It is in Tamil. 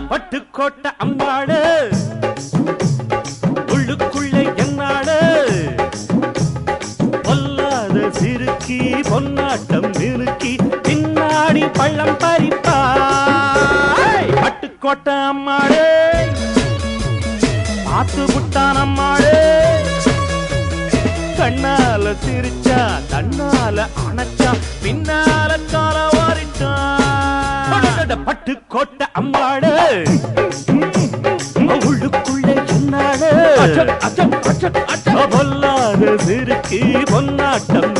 பட்டுக்கோட்டை அம்மாடு உள்ளுக்குள்ளே என்னாடு பொல்லாத சிறுக்கி பொன்னாட்டம் நிறுக்கி பின்னாடி பள்ளம் பறிப்பா பட்டுக்கோட்டை அம்மாடு பார்த்து புட்டான் அம்மாடு கண்ணால சிரிச்சா தன்னால அணைச்சா பின்னால கால வாரிட்டான் பட்டுக்கோட்டை அம்மாடு உள்ளுக்குள்ளே என்னாடு பொல்லாத சிறுக்கி பொன்னாட்டம்